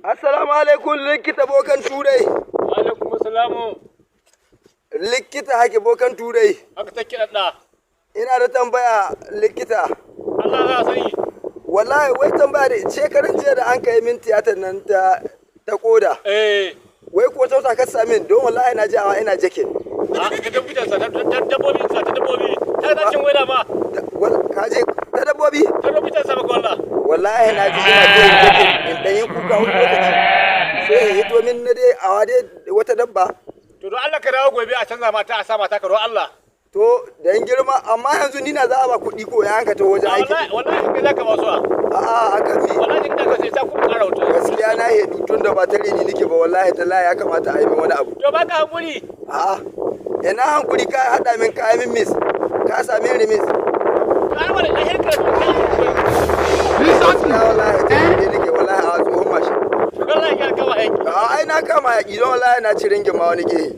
Assalamu alaikum likita bokan turai. Wa alaikum assalamu. Likita hake bokan turai. Haka take dadda. Ina da tambaya likita. Allah za sani. Wallahi wai tambaya da shekaran jiya da an kai min tiyatar nan ta koda. Wai ko tausa ka samin don wallahi na ji awa ina jakin. Ka dabbuta sa ta dabbobi sa ta dabbobi. Ta da cin waida ma. Ka je ta dabbobi? Ta dabbuta sa maka wallahi. Wallahi na ji ina jakin in dan yin kuka wani lokaci. Sai ya hito min na dai awa dai wata dabba. To don Allah ka dawo gobe a canza mata a sa mata ka don Allah. To da yin girma amma yanzu ni na za a ba kuɗi ko ya hanka ta wajen aiki. Wallahi kai zaka ba su a. A'a aka mi. Wallahi kin ka sai ta kuma ƙara wuta. Gaskiya na hedu tun da ba tare ni nake ba wallahi tallahi ya kamata a yi min wani abu. To baka hankuri. A'a ina hankuri ka haɗa min kayan min miss. Ka sami remis. To ai wallahi lahir ka to. Gaskiya wallahi tare ni nake wallahi a tsohon mashi. Wallahi ka kama aiki. A'a ai na kama yaƙi don wallahi na ci ringin ma wani gehe.